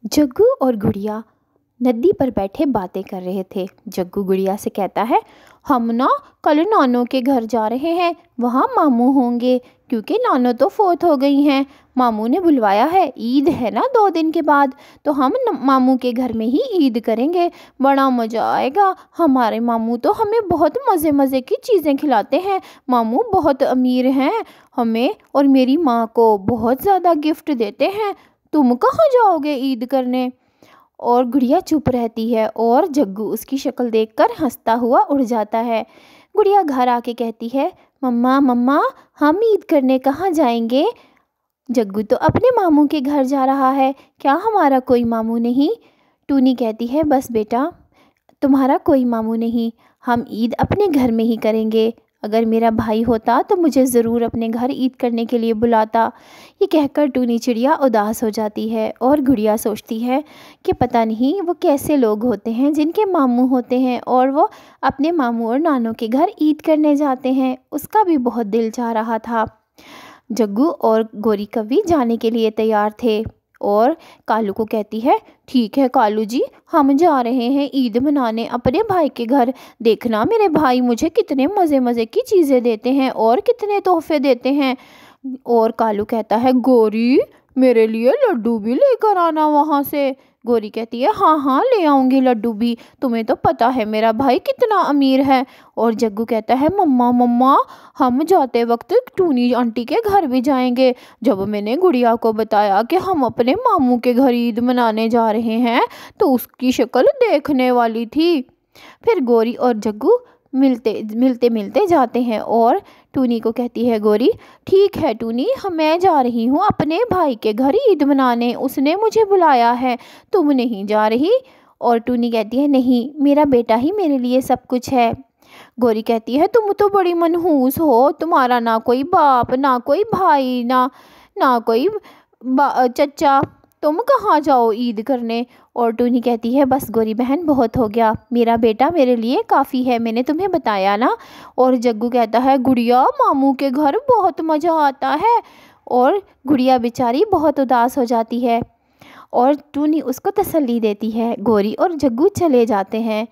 جگو اور گڑیا ندی پر بیٹھے باتیں کر رہے تھے۔ جگو گڑیا سے کہتا ہے، ہم کل نانو کے گھر جا رہے ہیں، وہاں ماموں ہوں گے کیونکہ نانو تو فوت ہو گئی ہیں۔ ماموں نے بلوایا ہے، عید ہے 2 دن کے بعد، تو ہم ماموں کے گھر میں ہی عید کریں گے، بڑا مزہ آئے گا۔ ہمارے ماموں تو ہمیں بہت مزے کی چیزیں کھلاتے ہیں، ماموں بہت امیر ہیں، ہمیں اور میری ماں کو بہت زیادہ گفٹ دیتے ہیں۔ تم کہاں جاؤ گے عید کرنے؟ اور گڑیا چپ رہتی ہے اور جگو اس کی شکل دیکھ کر ہنستا ہوا اڑ جاتا ہے۔ گڑیا گھر آ کے کہتی ہے، مما ہم عید کرنے کہاں جائیں گے؟ جگو تو اپنے ماموں کے گھر جا رہا ہے، کیا ہمارا کوئی ماموں نہیں؟ ٹونی کہتی ہے، بس بیٹا تمہارا کوئی ماموں نہیں، ہم عید اپنے گھر میں ہی کریں گے۔ اگر میرا بھائی ہوتا تو مجھے ضرور اپنے گھر عید کرنے کے لیے بلاتا۔ یہ کہہ کر ٹونی چڑیا اداس ہو جاتی ہے اور گڑیا سوچتی ہے کہ پتہ نہیں وہ کیسے لوگ ہوتے ہیں جن کے ماموں ہوتے ہیں اور وہ اپنے ماموں اور نانوں کے گھر عید کرنے جاتے ہیں۔ اس کا بھی بہت دل چاہ رہا تھا۔ جگو اور گوری کوی جانے کے لیے تیار تھے اور کالو کو کہتی ہے، ٹھیک ہے کالو جی، ہم جا رہے ہیں عید منانے اپنے بھائی کے گھر۔ دیکھنا میرے بھائی مجھے کتنے مزے کی چیزیں دیتے ہیں اور کتنے تحفے دیتے ہیں۔ اور کالو کہتا ہے، گوری میرے لیے لڈو بھی لے کر آنا وہاں سے۔ گوری کہتی ہے، ہاں لے آؤں گی لڈو بھی، تمہیں تو پتہ ہے میرا بھائی کتنا امیر ہے۔ اور جگو کہتا ہے، مما ہم جاتے وقت ٹونی آنٹی کے گھر بھی جائیں گے۔ جب میں نے گڑیا کو بتایا کہ ہم اپنے ماموں کے گھر عید منانے جا رہے ہیں تو اس کی شکل دیکھنے والی تھی۔ پھر گوری اور جگو ملتے جاتے ہیں اور ٹونی کو کہتی ہے گوری، ٹھیک ہے ٹونی، میں جا رہی ہوں اپنے بھائی کے گھر عید منانے، اس نے مجھے بلایا ہے، تم نہیں جا رہی؟ اور ٹونی کہتی ہے، نہیں، میرا بیٹا ہی میرے لیے سب کچھ ہے۔ گوری کہتی ہے، تم تو بڑی منحوس ہو، تمہارا نہ کوئی باپ، نہ کوئی بھائی، نہ کوئی چچا، تم کہاں جاؤ عید کرنے؟ اور ٹونی کہتی ہے، بس گوری بہن بہت ہو گیا، میرا بیٹا میرے لیے کافی ہے، میں نے تمہیں بتایا نا۔ اور جگو کہتا ہے، گڑیا ماموں کے گھر بہت مزہ آتا ہے۔ اور گڑیا بیچاری بہت اداس ہو جاتی ہے اور ٹونی اس کو تسلی دیتی ہے۔ گوری اور جگو چلے جاتے ہیں۔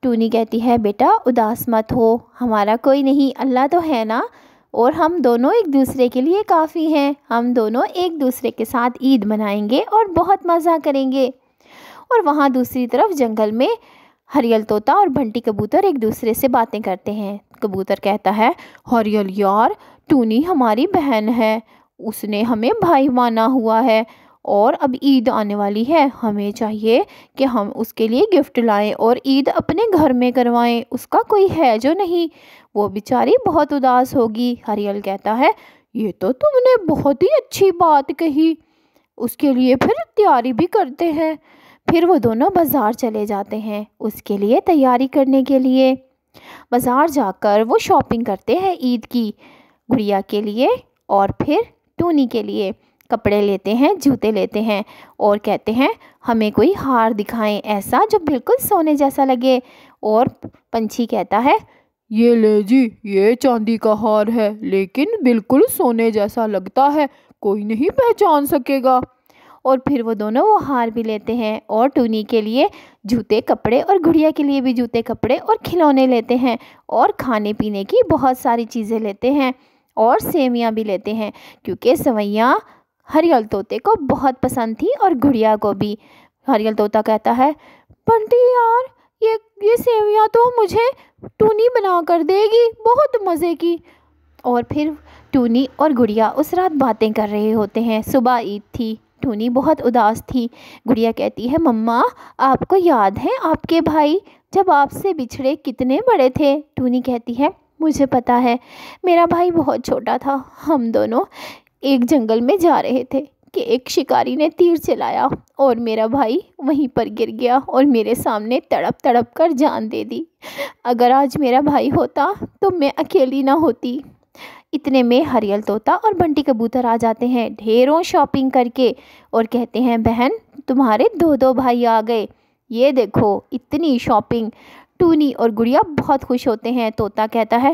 ٹونی کہتی ہے، بیٹا اداس مت ہو، ہمارا کوئی نہیں، اللہ تو ہے نا، اور ہم دونوں ایک دوسرے کے لیے کافی ہیں، ہم دونوں ایک دوسرے کے ساتھ عید منائیں گے اور بہت مزہ کریں گے۔ اور وہاں دوسری طرف جنگل میں ہریل طوطا اور بنٹی کبوتر ایک دوسرے سے باتیں کرتے ہیں۔ کبوتر کہتا ہے، ہریل یار، ٹونی ہماری بہن ہے، اس نے ہمیں بھائی مانا ہوا ہے اور اب عید آنے والی ہے، ہمیں چاہیے کہ ہم اس کے لیے گفٹ لائیں اور عید اپنے گھر میں کروائیں، اس کا کوئی ہے جو نہیں، وہ بیچاری بہت اداس ہوگی۔ ہریل کہتا ہے، یہ تو تم نے بہت ہی اچھی بات کہی، اس کے لیے پھر تیاری بھی کرتے ہیں۔ پھر وہ دونوں بازار چلے جاتے ہیں اس کے لیے تیاری کرنے کے لیے۔ بازار جا کر وہ شاپنگ کرتے ہیں عید کی، گڑیا کے لیے اور پھر ٹونی کے لیے کپڑے لیتے ہیں، جوتے لیتے ہیں اور کہتے ہیں، ہمیں کوئی ہار دکھائیں ایسا جو بالکل سونے جیسا لگے۔ اور پنچھی کہتا ہے، یہ لے جی، یہ چاندی کا ہار ہے لیکن بالکل سونے جیسا لگتا ہے، کوئی نہیں پہچان سکے گا۔ اور پھر وہ دونوں وہ ہار بھی لیتے ہیں اور ٹونی کے لیے جوتے کپڑے اور گڑیا کے لیے بھی جوتے کپڑے اور کھلونے لیتے ہیں اور کھانے پینے کی بہت ساری چیزیں لیتے ہیں اور سیویاں بھی لیتے ہیں کیونکہ سویاں ہریل طوطے کو بہت پسند تھی اور گڑیا کو بھی۔ ہریل طوطا کہتا ہے، بنٹی یار، یہ سیویاں تو مجھے ٹونی بنا کر دے گی، بہت مزے کی۔ اور پھر ٹونی اور گڑیا اس رات باتیں کر رہے ہوتے ہیں۔ صبح عید تھی، ٹونی بہت اداس تھی۔ گڑیا کہتی ہے، مما آپ کو یاد ہے آپ کے بھائی جب آپ سے بچھڑے کتنے بڑے تھے؟ ٹونی کہتی ہے، مجھے پتا ہے، میرا بھائی بہت چھوٹا تھا، ہم دونوں ایک جنگل میں جا رہے تھے کہ ایک شکاری نے تیر چلایا اور میرا بھائی وہیں پر گر گیا اور میرے سامنے تڑپ تڑپ کر جان دے دی۔ اگر آج میرا بھائی ہوتا تو میں اکیلی نہ ہوتی۔ اتنے میں ہریل طوطا اور بنٹی کبوتر آ جاتے ہیں ڈھیروں شاپنگ کر کے اور کہتے ہیں، بہن تمہارے 2 بھائی آ گئے، یہ دیکھو اتنی شاپنگ۔ ٹونی اور گڑیا بہت خوش ہوتے ہیں۔ طوطا کہتا ہے،